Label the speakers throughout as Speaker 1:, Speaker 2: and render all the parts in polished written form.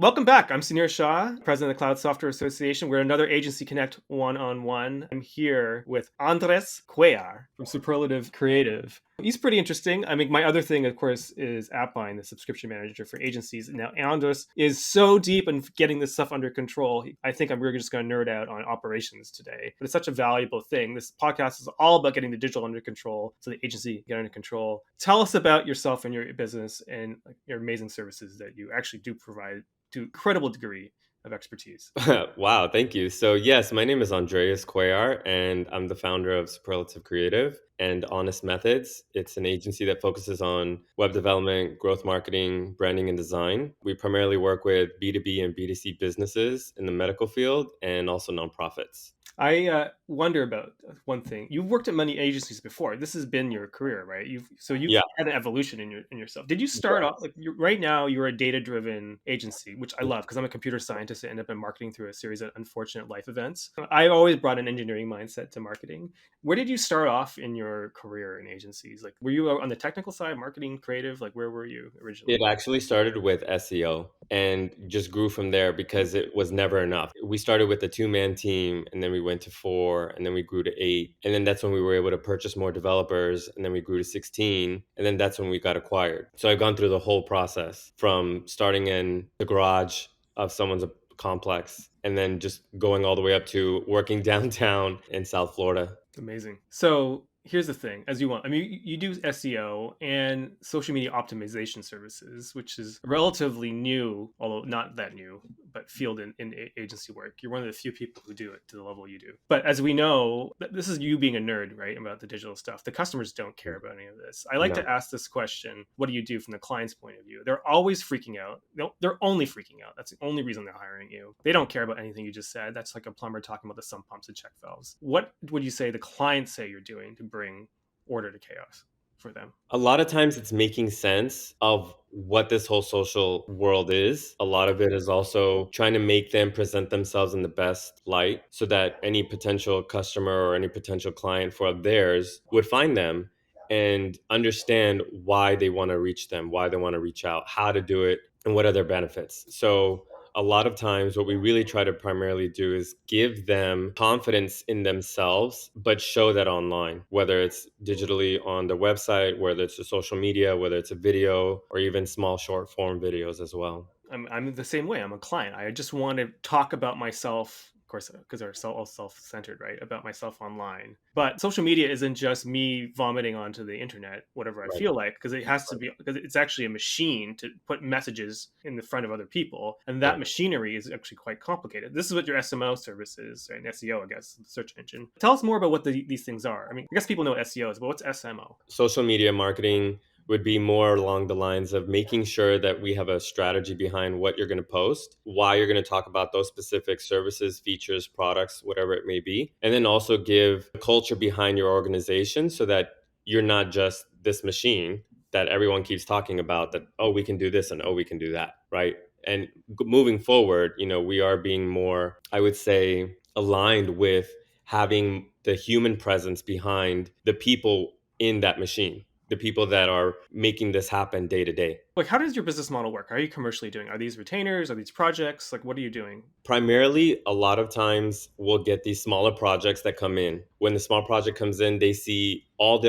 Speaker 1: Welcome back. I'm Sunir Shah, president of the Cloud Software Association. We're another Agency Connect one-on-one. I'm here with Andres Cuellar from Superlative Creative. He's pretty interesting. I mean, my other thing, of course, is AppBind, the subscription manager for agencies. Now, Andres is so deep in getting this stuff under control. I think we're just going to nerd out on operations today. But it's such a valuable thing. This podcast is all about getting the digital under control so the agency can get under control. Tell us about yourself and your business and your amazing services that you actually do provide to incredible degree of expertise.
Speaker 2: Wow, thank you. So, yes, my name is Andreas Cuellar, and I'm the founder of Superlative Creative and Honest Methods. It's an agency that focuses on web development, growth marketing, branding, and design. We primarily work with B2B and B2C businesses in the medical field and also nonprofits.
Speaker 1: I wonder about one thing. You've worked at many agencies before. This has been your career, right? You've
Speaker 2: Yeah.
Speaker 1: had an evolution in yourself. Did you start off like right now? You're a data driven agency, which I love because I'm a computer scientist. I end up in marketing through a series of unfortunate life events. I always brought an engineering mindset to marketing. Where did you start off in your career in agencies? Like, were you on the technical side, marketing, creative? Like, where were you
Speaker 2: It
Speaker 1: originally?
Speaker 2: actually started with SEO and just grew from there because it was never enough. We started with a two-man team and then we went to four and then we grew to eight. And then that's when we were able to purchase more developers and then we grew to 16. And then that's when we got acquired. So I've gone through the whole process from starting in the garage of someone's complex and then just going all the way up to working downtown in South Florida.
Speaker 1: Amazing. So here's the thing, as you want. I mean, you do SEO and social media optimization services, which is relatively new, although not that new, but field in agency work. You're one of the few people who do it to the level you do. But as we know, this is you being a nerd, right, about the digital stuff. The customers don't care about any of this. I like
Speaker 2: No.
Speaker 1: to ask this question: what do you do from the client's point of view? They're always freaking out. They're only freaking out. That's the only reason they're hiring you. They don't care about anything you just said. That's like a plumber talking about the sump pumps and check valves. What would you say the clients say you're doing to bring order to chaos for them?
Speaker 2: A lot of times it's making sense of what this whole social world is. A lot of it is also trying to make them present themselves in the best light so that any potential customer or any potential client for theirs would find them and understand why they want to reach them, why they want to reach out, how to do it, and what are their benefits. So a lot of times what we really try to primarily do is give them confidence in themselves but show that online, whether it's digitally on the website, whether it's a social media, whether it's a video, or even small short form videos as well.
Speaker 1: I'm the same way. I'm a client. I just want to talk about myself, of course, because they're all self-centered, right? About myself online. But social media isn't just me vomiting onto the internet, whatever I
Speaker 2: Right.
Speaker 1: feel like, because it has to be, because it's actually a machine to put messages in the front of other people. And that machinery is actually quite complicated. This is what your SMO service is, right? And SEO, I guess, the search engine. Tell us more about what these things are. I mean, I guess people know SEOs, but what's SMO?
Speaker 2: Social media marketing would be more along the lines of making sure that we have a strategy behind what you're going to post, why you're going to talk about those specific services, features, products, whatever it may be, and then also give the culture behind your organization so that you're not just this machine that everyone keeps talking about that, oh, we can do this and oh, we can do that, right? And moving forward, we are being more, I would say, aligned with having the human presence behind the people in that machine, the people that are making this happen day to day.
Speaker 1: Like, how does your business model work? How are you commercially doing? Are these retainers? Are these projects? Like, what are you doing?
Speaker 2: Primarily, a lot of times we'll get these smaller projects that come in. When the small project comes in, they see all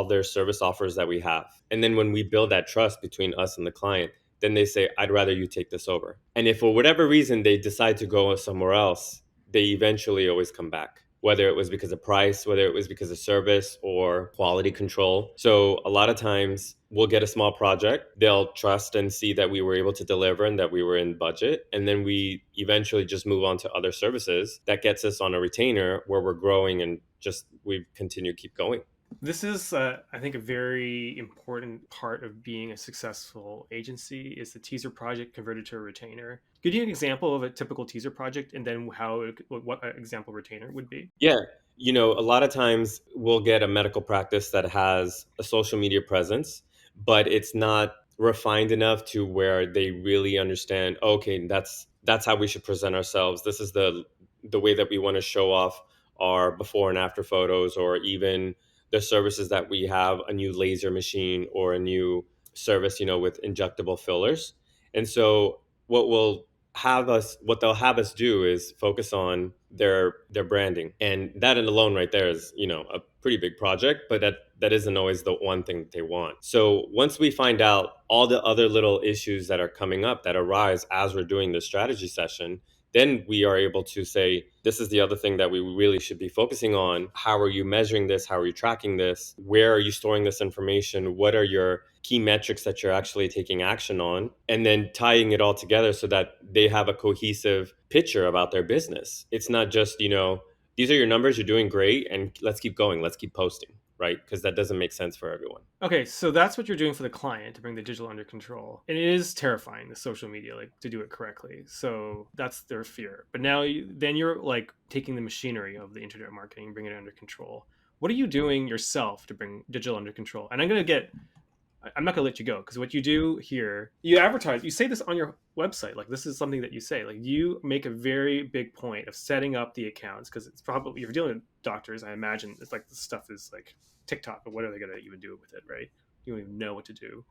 Speaker 2: their service offers that we have. And then when we build that trust between us and the client, then they say, I'd rather you take this over. And if for whatever reason they decide to go somewhere else, they eventually always come back, whether it was because of price, whether it was because of service or quality control. So a lot of times we'll get a small project. They'll trust and see that we were able to deliver and that we were in budget. And then we eventually just move on to other services that gets us on a retainer where we're growing and just we continue to keep going.
Speaker 1: This is, I think, a very important part of being a successful agency is the teaser project converted to a retainer. Could you give an example of a typical teaser project and then what an example retainer would be?
Speaker 2: Yeah. A lot of times we'll get a medical practice that has a social media presence, but it's not refined enough to where they really understand, okay, that's how we should present ourselves. This is the way that we want to show off our before and after photos, or even the services that we have, a new laser machine or a new service, with injectable fillers. And so what we'll have us, what they'll have us do is focus on their branding, and that in alone right there is, a pretty big project, but that isn't always the one thing that they want. So once we find out all the other little issues that are coming up that arise as we're doing the strategy session, then we are able to say, this is the other thing that we really should be focusing on. How are you measuring this? How are you tracking this? Where are you storing this information? What are your key metrics that you're actually taking action on? And then tying it all together so that they have a cohesive picture about their business. It's not just, these are your numbers, you're doing great, and let's keep going, let's keep posting, right? Because that doesn't make sense for everyone.
Speaker 1: Okay, so that's what you're doing for the client to bring the digital under control. And it is terrifying, the social media, like to do it correctly. So that's their fear. But now then you're like taking the machinery of the internet marketing, bringing it under control. What are you doing yourself to bring digital under control? And I'm not going to let you go, because what you do here, you advertise, you say this on your website. Like, this is something that you say, like, you make a very big point of setting up the accounts, because it's probably, if you're dealing with doctors, I imagine it's like this stuff is like TikTok, but what are they going to even do with it, right? You don't even know what to do.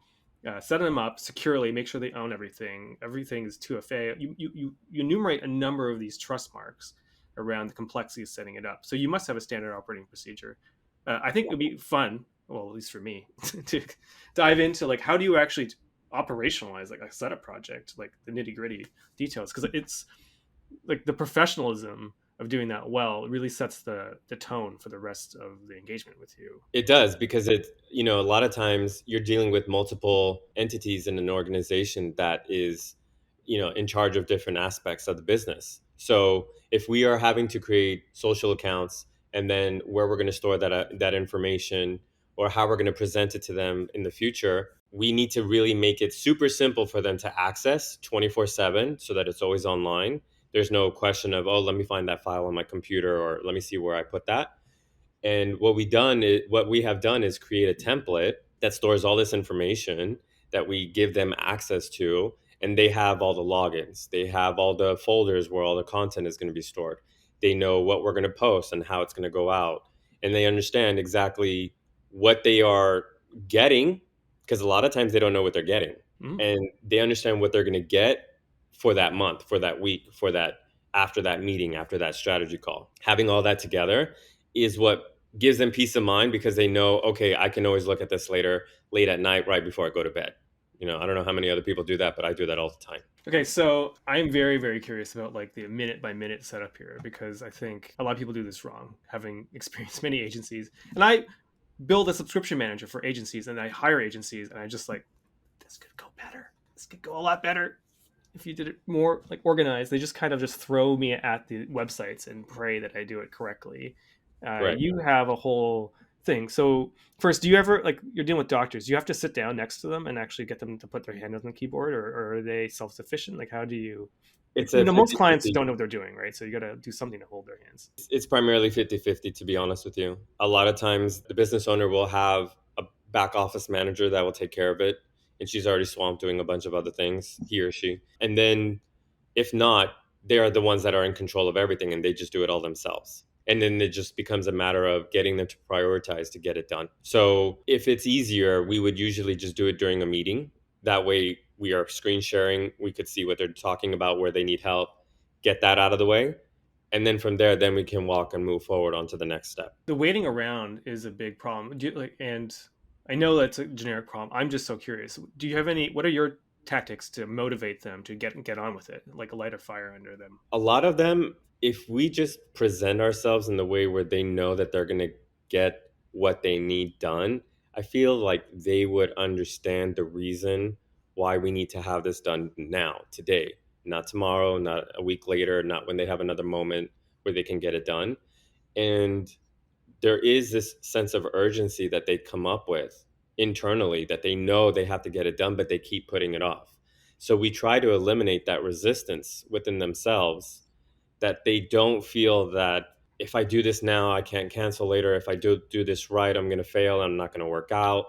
Speaker 1: Setting them up securely, make sure they own everything. Everything is 2FA. You enumerate a number of these trust marks around the complexity of setting it up. So you must have a standard operating procedure. I think it would be fun, well, at least for me, to dive into like, how do you actually operationalize like a setup project, like the nitty gritty details, because it's like the professionalism of doing that well really sets the tone for the rest of the engagement with you.
Speaker 2: It does, because a lot of times you're dealing with multiple entities in an organization that is, in charge of different aspects of the business. So if we are having to create social accounts, and then where we're going to store that information, or how we're going to present it to them in the future, we need to really make it super simple for them to access 24/7, so that it's always online. There's no question of, oh, let me find that file on my computer, or let me see where I put that. And what we have done is create a template that stores all this information that we give them access to, and they have all the logins. They have all the folders where all the content is going to be stored. They know what we're going to post and how it's going to go out, and they understand exactly what they are getting, because a lot of times they don't know what they're getting, and they understand what they're going to get for that month, for that week, for that, after that meeting, after that strategy call. Having all that together is what gives them peace of mind, because they know, okay, I can always look at this later, late at night, right before I go to bed. I don't know how many other people do that, but I do that all the time.
Speaker 1: Okay, so I'm very, very curious about like the minute by minute setup here, because I think a lot of people do this wrong, having experienced many agencies. And I build a subscription manager for agencies, and I hire agencies, and I just like, this could go better. This could go a lot better if you did it more like organized. They just kind of just throw me at the websites and pray that I do it correctly.
Speaker 2: Right.
Speaker 1: You have a whole thing. So first, do you ever, like, you're dealing with doctors, do you have to sit down next to them and actually get them to put their hand on the keyboard, or are they self-sufficient? Like, how do you,
Speaker 2: It's a
Speaker 1: most
Speaker 2: 50
Speaker 1: clients
Speaker 2: 50.
Speaker 1: don't know what they're doing, right? So you got to do something to hold their hands.
Speaker 2: It's primarily 50-50, to be honest with you. A lot of times the business owner will have a back office manager that will take care of it, and she's already swamped doing a bunch of other things, he or she. And then if not, they are the ones that are in control of everything, and they just do it all themselves. And then it just becomes a matter of getting them to prioritize to get it done. So if it's easier, we would usually just do it during a meeting. That way we are screen sharing. We could see what they're talking about, where they need help, get that out of the way. And then from there, then we can walk and move forward onto the next step.
Speaker 1: The waiting around is a big problem. And I know that's a generic problem. I'm just so curious. Do you have what are your tactics to motivate them to get on with it, like a light a fire under them?
Speaker 2: A lot of them, if we just present ourselves in the way where they know that they're going to get what they need done, I feel like they would understand the reason why we need to have this done now, today, not tomorrow, not a week later, not when they have another moment where they can get it done. And there is this sense of urgency that they come up with internally, that they know they have to get it done, but they keep putting it off. So we try to eliminate that resistance within themselves, that they don't feel that if I do this now, I can't cancel later. If I do this right, I'm going to fail. I'm not going to work out.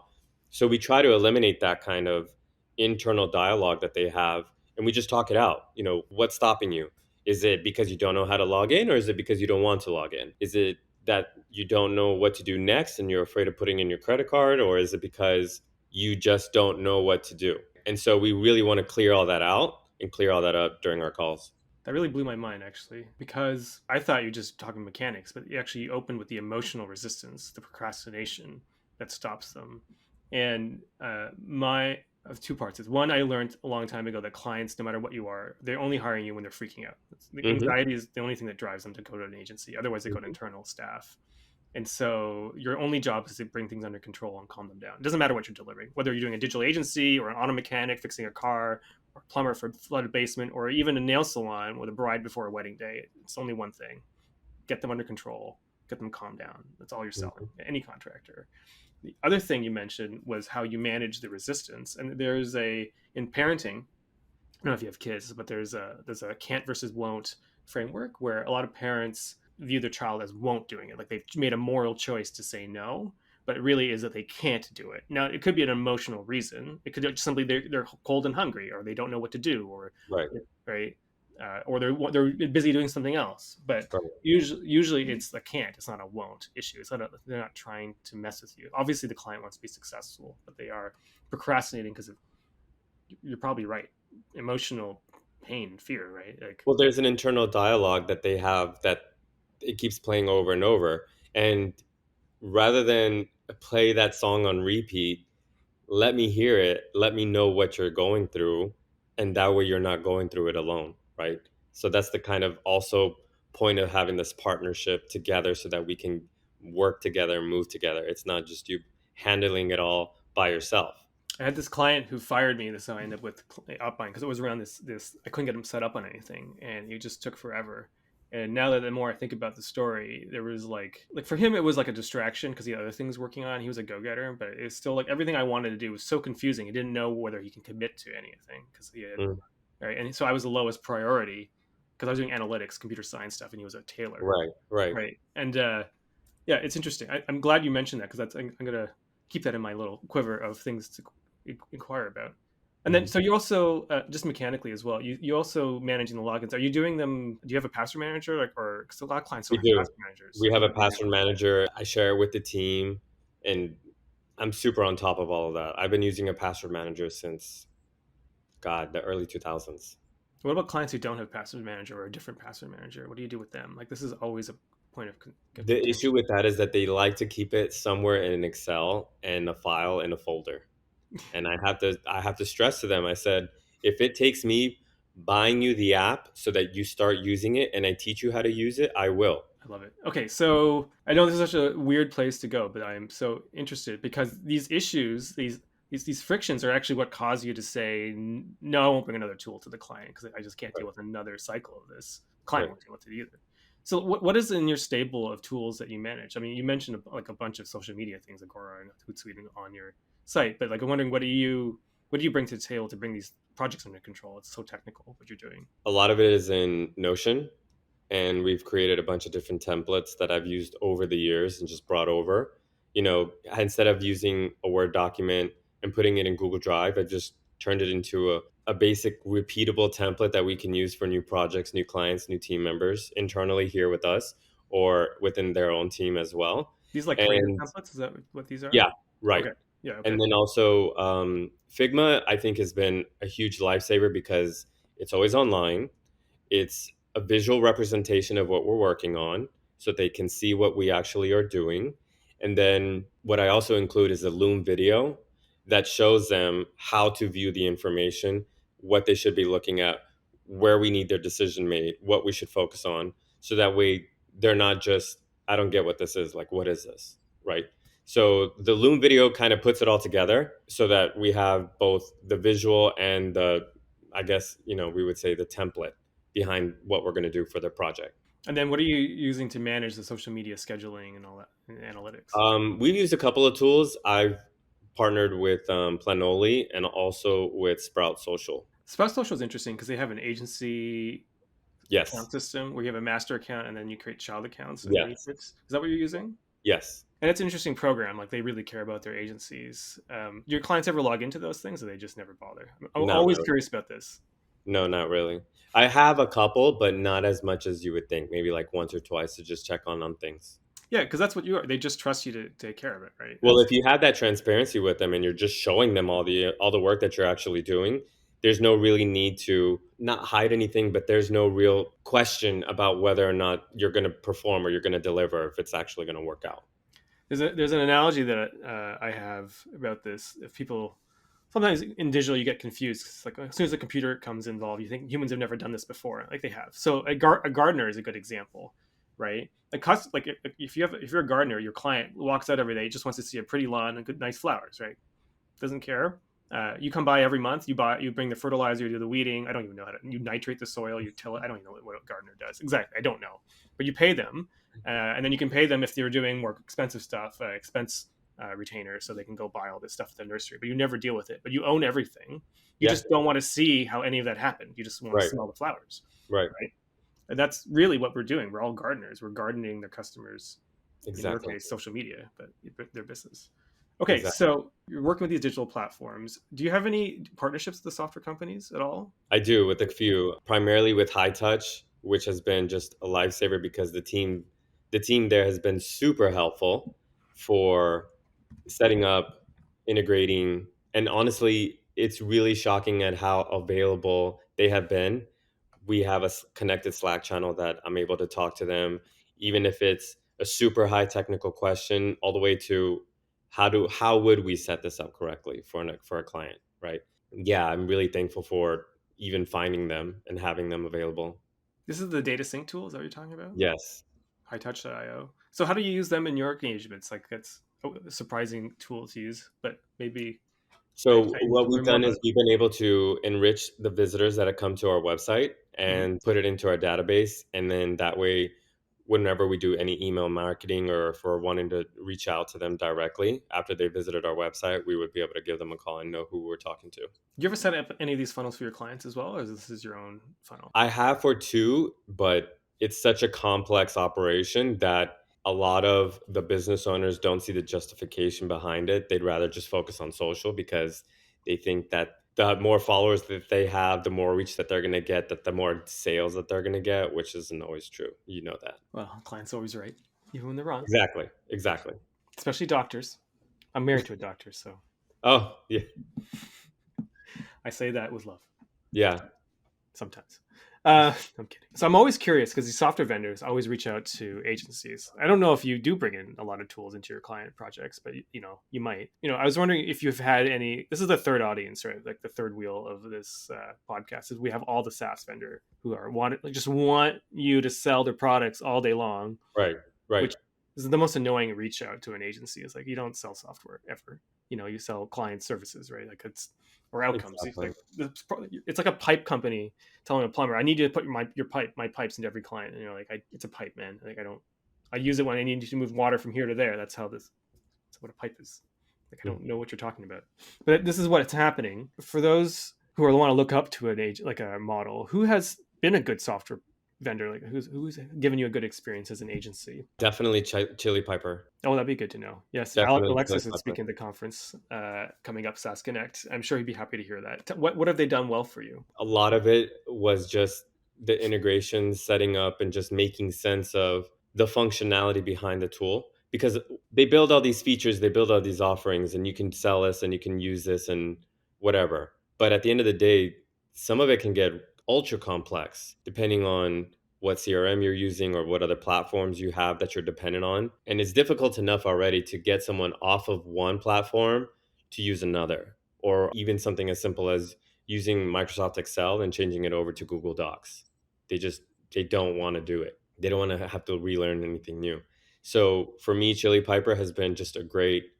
Speaker 2: So we try to eliminate that kind of internal dialogue that they have, and we just talk it out. What's stopping you? Is it because you don't know how to log in, or is it because you don't want to log in? Is it that you don't know what to do next and you're afraid of putting in your credit card, or is it because you just don't know what to do? And so we really want to clear all that out and clear all that up during our calls.
Speaker 1: That really blew my mind, actually, because I thought you were just talking mechanics, but you actually opened with the emotional resistance, the procrastination that stops them. And my of two parts is one, I learned a long time ago that clients, no matter what you are, they're only hiring you when they're freaking out. The
Speaker 2: Hmm.
Speaker 1: anxiety is the only thing that drives them to go to an agency. Otherwise, they go to
Speaker 2: Hmm.
Speaker 1: internal staff. And so your only job is to bring things under control and calm them down. It doesn't matter what you're delivering, whether you're doing a digital agency or an auto mechanic fixing a car or a plumber for a flooded basement or even a nail salon with a bride before a wedding day. It's only one thing: get them under control, get them calmed down. That's all you're selling,
Speaker 2: Hmm.
Speaker 1: any contractor. The other thing you mentioned was how you manage the resistance. And there's a, in parenting, I don't know if you have kids, but there's a can't versus won't framework where a lot of parents view their child as won't doing it, like they've made a moral choice to say no, but it really is that they can't do it. Now, it could be an emotional reason. It could just simply they're cold and hungry, or they don't know what to do, or
Speaker 2: Right.
Speaker 1: right, or they're busy doing something else. But
Speaker 2: Right.
Speaker 1: usually it's a can't. It's not a won't issue. It's not they're not trying to mess with you. Obviously, the client wants to be successful, but they are procrastinating because of, you're probably right, emotional pain, fear, right? Like,
Speaker 2: Well, there's an internal dialogue that they have that it keeps playing over and over. And rather than play that song on repeat, let me hear it, let me know what you're going through, and that way you're not going through it alone, right? So that's the kind of also point of having this partnership together so that we can work together and move together. It's not just you handling it all by yourself.
Speaker 1: I had this client who fired me. This is how I ended up with AppBind, because it was around this. I couldn't get him set up on anything, and it just took forever. And now that the more I think about the story, there was like for him it was like a distraction because he had other things working on. He was a go getter, but it's still like everything I wanted to do was so confusing. He didn't know whether he can commit to anything because he had,
Speaker 2: Mm,
Speaker 1: right. And so I was the lowest priority because I was doing analytics, computer science stuff, and he was a tailor,
Speaker 2: right, right.
Speaker 1: right. And yeah, it's interesting. I'm glad you mentioned that because I'm gonna keep that in my little quiver of things to inquire about. And then,
Speaker 2: Mhm.
Speaker 1: so you also just mechanically as well. You also managing the logins. Are you doing them? Do you have a password manager, like, or because a lot of clients
Speaker 2: We
Speaker 1: don't have
Speaker 2: do.
Speaker 1: password managers?
Speaker 2: We
Speaker 1: How
Speaker 2: have
Speaker 1: do
Speaker 2: a
Speaker 1: you manage
Speaker 2: password manager. I share it with the team, and I'm super on top of all of that. I've been using a password manager since, God, the early 2000s.
Speaker 1: What about clients who don't have password manager or a different password manager? What do you do with them? Like, this is always a point of
Speaker 2: The issue
Speaker 1: contention.
Speaker 2: with that is that they like to keep it somewhere in an Excel and a file in a folder. And I have to stress to them. I said, if it takes me buying you the app so that you start using it and I teach you how to use it, I will.
Speaker 1: I love it. Okay, so I know this is such a weird place to go, but I am so interested because these issues, these frictions are actually what cause you to say no. I won't bring another tool to the client because I just can't deal
Speaker 2: Right.
Speaker 1: with another cycle of this. The client
Speaker 2: Right.
Speaker 1: won't deal with it either. So what is in your stable of tools that you manage? I mean, you mentioned like a bunch of social media things, like Agora and Hootsuite on your site, but like I'm wondering what do you bring to the table to bring these projects under control? It's so technical what you're doing.
Speaker 2: A lot of it is in Notion, and we've created a bunch of different templates that I've used over the years and just brought over. Instead of using a Word document and putting it in Google Drive, I've just turned it into a basic repeatable template that we can use for new projects, new clients, new team members internally here with us or within their own team as well.
Speaker 1: These like creative
Speaker 2: And
Speaker 1: templates? Is that what these are?
Speaker 2: yeah, right.
Speaker 1: Okay. Yeah. Okay.
Speaker 2: And then also Figma, I think, has been a huge lifesaver because it's always online. It's a visual representation of what we're working on so they can see what we actually are doing. And then what I also include is a Loom video that shows them how to view the information, what they should be looking at, where we need their decision made, what we should focus on. So that way they're not just, I don't get what this is. Like, what is this? Right. So the Loom video kind of puts it all together so that we have both the visual and I guess, we would say the template behind what we're going to do for the project.
Speaker 1: And then what are you using to manage the social media scheduling and all that and analytics?
Speaker 2: We've used a couple of tools. I've partnered with Planoli and also with Sprout Social.
Speaker 1: Spouse Social is interesting because they have an agency account
Speaker 2: Yes,
Speaker 1: system where you have a master account and then you create child accounts underneath
Speaker 2: yes,
Speaker 1: it. Is that what you're using?
Speaker 2: yes.
Speaker 1: And it's an interesting program. Like they really care about their agencies. Your clients ever log into those things, or they just never bother? I'm
Speaker 2: Not
Speaker 1: always
Speaker 2: really.
Speaker 1: curious about this.
Speaker 2: No, not really. I have a couple, but not as much as you would think. Maybe like once or twice to just check on things.
Speaker 1: Yeah, because that's what you are. They just trust you to take care of it, right?
Speaker 2: Well, if you have that transparency with them and you're just showing them all the work that you're actually doing, there's no really need to not hide anything, but there's no real question about whether or not you're going to perform or you're going to deliver, if it's actually going to work out.
Speaker 1: There's an analogy that I have about this. If people sometimes in digital you get confused, 'cause like as soon as a computer comes involved, you think humans have never done this before, like they have. So a gardener is a good example, right? Like if you're a gardener, your client walks out every day, just wants to see a pretty lawn and good nice flowers, right? Doesn't care. You come by every month. You bring the fertilizer, you do the weeding. I don't even know how to. You nitrate the soil, you till it. I don't even know what a gardener does exactly. I don't know, but you pay them, and then you can pay them if they're doing more expensive stuff, expense retainers, so they can go buy all this stuff at the nursery. But you never deal with it. But you own everything. You
Speaker 2: Yeah.
Speaker 1: just don't want to see how any of that happened. You just want to
Speaker 2: Right.
Speaker 1: smell the flowers,
Speaker 2: Right.
Speaker 1: right? And that's really what we're doing. We're all gardeners. We're gardening their customers. In your
Speaker 2: Exactly.
Speaker 1: case, social media, but their business. Okay,
Speaker 2: Exactly.
Speaker 1: so you're working with these digital platforms. Do you have any partnerships with the software companies at all?
Speaker 2: I do, with a few, primarily with High Touch, which has been just a lifesaver because the team there has been super helpful for setting up, integrating, and honestly, it's really shocking at how available they have been. We have a connected Slack channel that I'm able to talk to them, even if it's a super high technical question, all the way to how would we set this up correctly for a client, right? Yeah, I'm really thankful for even finding them and having them available.
Speaker 1: This is the data sync tool. Is that what you're talking about?
Speaker 2: Yes.
Speaker 1: Hightouch.io. So how do you use them in your engagements? Like that's a surprising tool to use, but maybe
Speaker 2: So
Speaker 1: I need to
Speaker 2: what we've
Speaker 1: learn more
Speaker 2: done
Speaker 1: about
Speaker 2: is
Speaker 1: it.
Speaker 2: we've been able to enrich the visitors that have come to our website
Speaker 1: Mhm.
Speaker 2: and put it into our database. And then that way, whenever we do any email marketing or if we're wanting to reach out to them directly after they visited our website, we would be able to give them a call and know who we're talking to.
Speaker 1: You ever set up any of these funnels for your clients as well, or is this your own funnel?
Speaker 2: I have for two, but it's such a complex operation that a lot of the business owners don't see the justification behind it. They'd rather just focus on social because they think that the more followers that they have, the more reach that they're going to get, that the more sales that they're going to get, which isn't always true. You know that.
Speaker 1: Well, clients always right, even when they're wrong,
Speaker 2: Exactly. Exactly.
Speaker 1: especially doctors. I'm married to a doctor, so
Speaker 2: Oh, yeah.
Speaker 1: I say that with love.
Speaker 2: Yeah.
Speaker 1: Sometimes. I'm kidding. So I'm always curious because these software vendors always reach out to agencies. I don't know if you do bring in a lot of tools into your client projects, but you might. I was wondering if you've had any. This is the third audience, right? Like the third wheel of this podcast is we have all the SaaS vendor who just want you to sell their products all day long,
Speaker 2: Right. Right.
Speaker 1: which is the most annoying reach out to an agency. Is like you don't sell software ever. You sell client services, right? Like it's or outcomes. It's
Speaker 2: Exactly.
Speaker 1: like it's like a pipe company telling a plumber, "I need you to put my pipes into every client," and you're like, "It's a pipe, man. Like I use it when I need to move water from here to there. That's what a pipe is. Like I don't know what you're talking about, but this is what it's happening for those who want to look up to an age like a model who has been a good software vendor, like who's given you a good experience as an agency.
Speaker 2: Definitely Chili Piper.
Speaker 1: Oh, that'd be good to know. Yes,
Speaker 2: Definitely Chili
Speaker 1: Alexis is
Speaker 2: Piper.
Speaker 1: speaking at the conference coming up, SaaS Connect. I'm sure he'd be happy to hear that. What have they done well for you?
Speaker 2: A lot of it was just the integration, setting up, and just making sense of the functionality behind the tool. Because they build all these features, they build all these offerings, and you can sell this and you can use this and whatever. But at the end of the day, some of it can get ultra complex depending on what CRM you're using or what other platforms you have that you're dependent on. And it's difficult enough already to get someone off of one platform to use another, or even something as simple as using Microsoft Excel and changing it over to Google Docs. They just they don't want to do it. They don't want to have to relearn anything new. So for me, Chili Piper has been just a great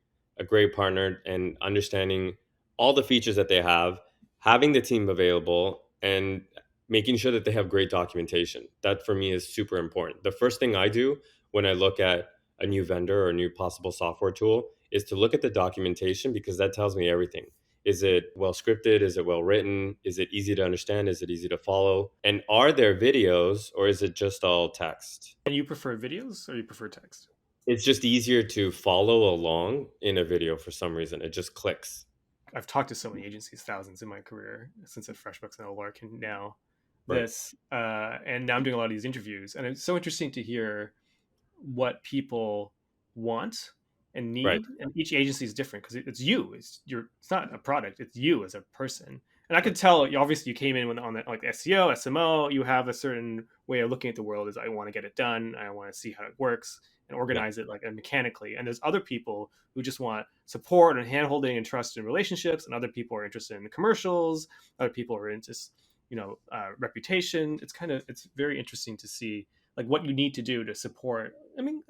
Speaker 2: partner and understanding all the features that they have, having the team available, and making sure that they have great documentation. That for me is super important. The first thing I do when I look at a new vendor or a new possible software tool is to look at the documentation because that tells me everything. Is it well scripted? Is it well written? Is it easy to understand? Is it easy to follow? And are there videos or is it just all text?
Speaker 1: And you prefer videos or you prefer text?
Speaker 2: It's just easier to follow along in a video for some reason. It just clicks.
Speaker 1: I've talked to so many agencies, thousands in my career since at FreshBooks and Lark, and now
Speaker 2: Right.
Speaker 1: and now I'm doing a lot of these interviews, and it's so interesting to hear what people want and
Speaker 2: Right.
Speaker 1: need, and each agency is different because it's you. It's not a product. It's you as a person, And I could tell, obviously, you came in on the like SEO, SMO. You have a certain way of looking at the world. Is I want to get it done. I want to see how it works and
Speaker 2: Yeah.
Speaker 1: organize it like mechanically. And there's other people who just want support and handholding and trust in relationships. And other people are interested in the commercials. Other people are into reputation. It's very interesting to see like what you need to do to support. I mean,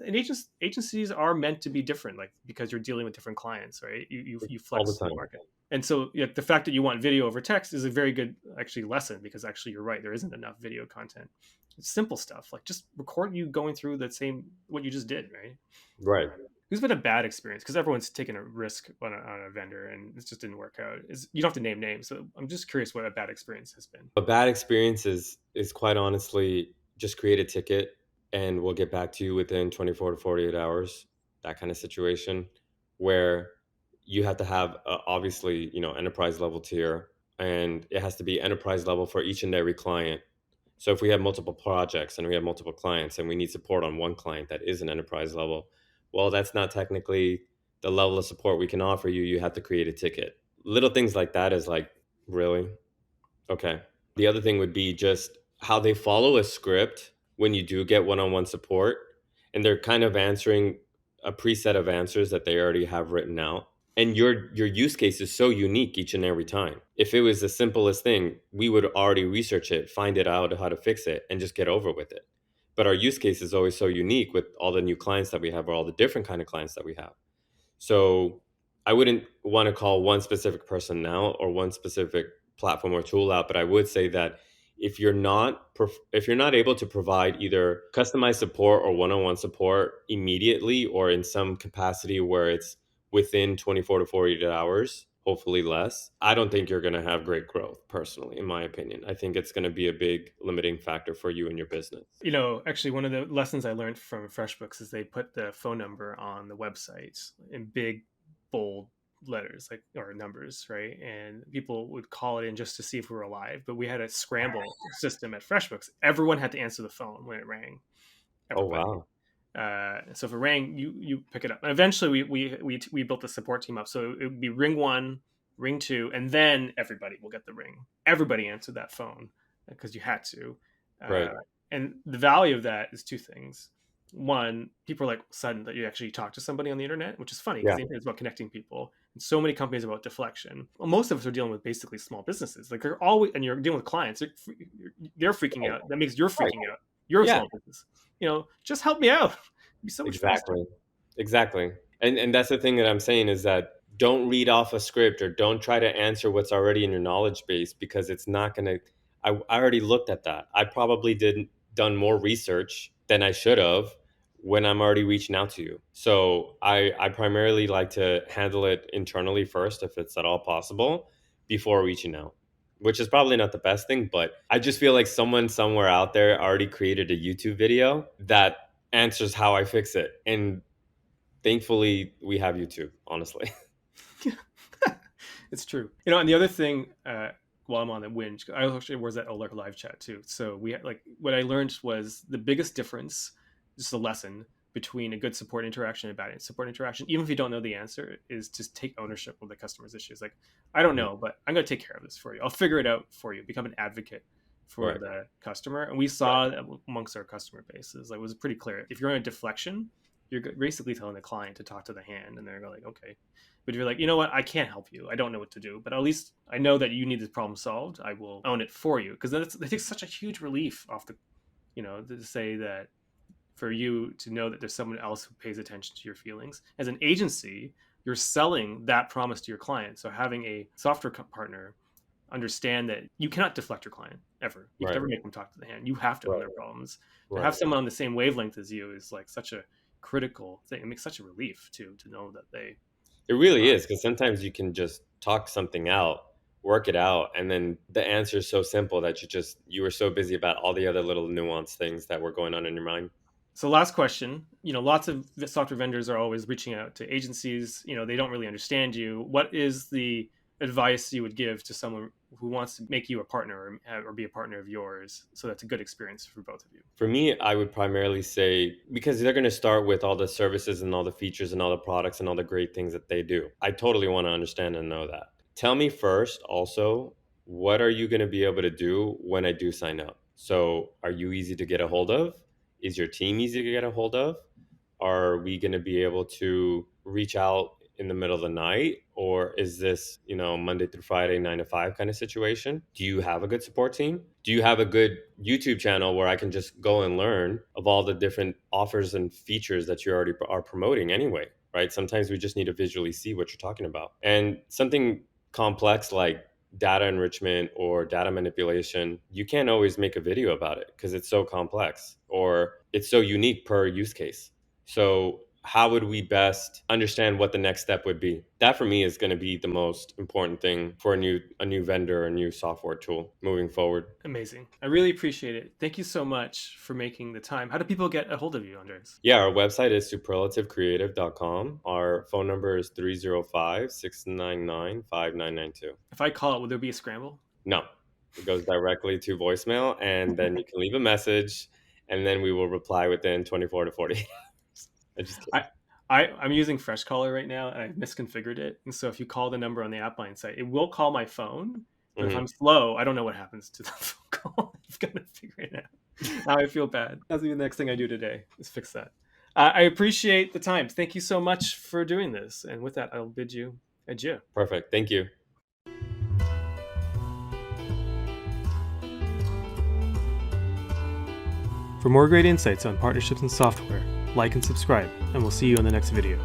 Speaker 1: agencies are meant to be different, like because you're dealing with different clients, right? You
Speaker 2: All the
Speaker 1: flex the
Speaker 2: time.
Speaker 1: market. And so the fact that you want video over text is a very good actually lesson, because actually you're right, there isn't enough video content. It's simple stuff like just record you going through the same what you just did, right?
Speaker 2: Right.
Speaker 1: Who's been a bad experience? Because everyone's taken a risk on a vendor and it just didn't work out. You don't have to name names. So I'm just curious what a bad experience has been.
Speaker 2: A bad experience is quite honestly just create a ticket and we'll get back to you within 24 to 48 hours. That kind of situation where you have to have obviously, enterprise level tier, and it has to be enterprise level for each and every client. So if we have multiple projects and we have multiple clients and we need support on one client that is an enterprise level, well, that's not technically the level of support we can offer you. You have to create a ticket. Little things like that is like, really? Okay. The other thing would be just how they follow a script when you do get one-on-one support, and they're kind of answering a preset of answers that they already have written out. And your use case is so unique each and every time. If it was the simplest thing, we would already research it, find it out how to fix it, and just get over with it. But our use case is always so unique with all the new clients that we have, or all the different kind of clients that we have. So I wouldn't want to call one specific person now or one specific platform or tool out, but I would say that if you're not able to provide either customized support or one-on-one support immediately, or in some capacity where it's within 24 to 48 hours, hopefully less, I don't think you're going to have great growth. Personally, in my opinion, I think it's going to be a big limiting factor for you and your business.
Speaker 1: Actually, one of the lessons I learned from FreshBooks is they put the phone number on the website in big, bold letters, like, or numbers, right? And people would call it in just to see if we were alive. But we had a scramble system at FreshBooks. Everyone had to answer the phone when it rang.
Speaker 2: Oh,
Speaker 1: Everybody.
Speaker 2: wow.
Speaker 1: So if it rang, you pick it up. And eventually, we built the support team up. So it would be ring one, ring two, and then everybody will get the ring. Everybody answered that phone because you had to.
Speaker 2: Right.
Speaker 1: And the value of that is two things. One, people are like sudden that you actually talk to somebody on the internet, which is funny because
Speaker 2: Yeah.
Speaker 1: it's about connecting people. And so many companies are about deflection. Well, most of us are dealing with basically small businesses. Like they're always, and you're dealing with clients. They're freaking out. That makes you're
Speaker 2: Right.
Speaker 1: freaking out. You're a
Speaker 2: Yeah.
Speaker 1: small business. Just help me out. It'd be so much faster.
Speaker 2: Exactly. And that's the thing that I'm saying is that don't read off a script or don't try to answer what's already in your knowledge base, because it's not going to. I already looked at that. I probably didn't done more research than I should have when I'm already reaching out to you. So I primarily like to handle it internally first, if it's at all possible, before reaching out, which is probably not the best thing, but I just feel like someone somewhere out there already created a YouTube video that answers how I fix it. And thankfully, we have YouTube, honestly.
Speaker 1: It's true. And the other thing, while I'm on the Whinge, I actually was at Alert Live Chat too. So we had, like, what I learned was the biggest difference, just a lesson between a good support interaction and a bad support interaction, even if you don't know the answer, is to take ownership of the customer's issues. Like, I don't know, but I'm going to take care of this for you. I'll figure it out for you. Become an advocate for
Speaker 2: Right.
Speaker 1: the customer. And we saw that amongst our customer bases, like, it was pretty clear. If you're on a deflection, you're basically telling the client to talk to the hand, and they're like, okay. But if you're like, you know what, I can't help you, I don't know what to do, but at least I know that you need this problem solved, I will own it for you. Because that takes such a huge relief off to say that for you to know that there's someone else who pays attention to your feelings. As an agency, you're selling that promise to your client. So having a software partner understand that you cannot deflect your client ever. You can
Speaker 2: Right.
Speaker 1: never make them talk to the hand. You have to own their
Speaker 2: Right.
Speaker 1: problems. To
Speaker 2: Right.
Speaker 1: have someone on the same wavelength as you is like such a critical thing. It makes such a relief to know that they.
Speaker 2: It really is, because sometimes you can just talk something out, work it out, and then the answer is so simple that you were so busy about all the other little nuanced things that were going on in your mind.
Speaker 1: So last question, lots of software vendors are always reaching out to agencies. They don't really understand you. What is the advice you would give to someone who wants to make you a partner or be a partner of yours, so that's a good experience for both of you?
Speaker 2: For me, I would primarily say, because they're going to start with all the services and all the features and all the products and all the great things that they do. I totally want to understand and know that. Tell me first also what are you going to be able to do when I do sign up? So, are you easy to get a hold of? Is your team easy to get a hold of? Are we going to be able to reach out in the middle of the night? Or is this, Monday through Friday, 9 to 5 kind of situation? Do you have a good support team? Do you have a good YouTube channel where I can just go and learn of all the different offers and features that you already are promoting anyway? Right? Sometimes we just need to visually see what you're talking about. And something complex like data enrichment or data manipulation, you can't always make a video about it because it's so complex or it's so unique per use case. So how would we best understand what the next step would be? That for me is going to be the most important thing for a new vendor, a new software tool moving forward.
Speaker 1: Amazing. I really appreciate it. Thank you so much for making the time. How do people get a hold of you, Andres?
Speaker 2: Yeah, our website is superlativecreative.com. Our phone number is 305-699-5992.
Speaker 1: If I call it, will there be a scramble?
Speaker 2: No, it goes directly to voicemail, and then you can leave a message, and then we will reply within 24 to 40 hours. I just kidding.
Speaker 1: I'm using Fresh Caller right now, and I've misconfigured it. And so if you call the number on the AppBind site, it will call my phone. But if I'm slow, I don't know what happens to the phone call. I've got to figure it out. Now I feel bad. That'll be the next thing I do today is fix that. I appreciate the time. Thank you so much for doing this. And with that, I'll bid you adieu.
Speaker 2: Perfect. Thank you.
Speaker 1: For more great insights on partnerships and software, like and subscribe, and we'll see you in the next video.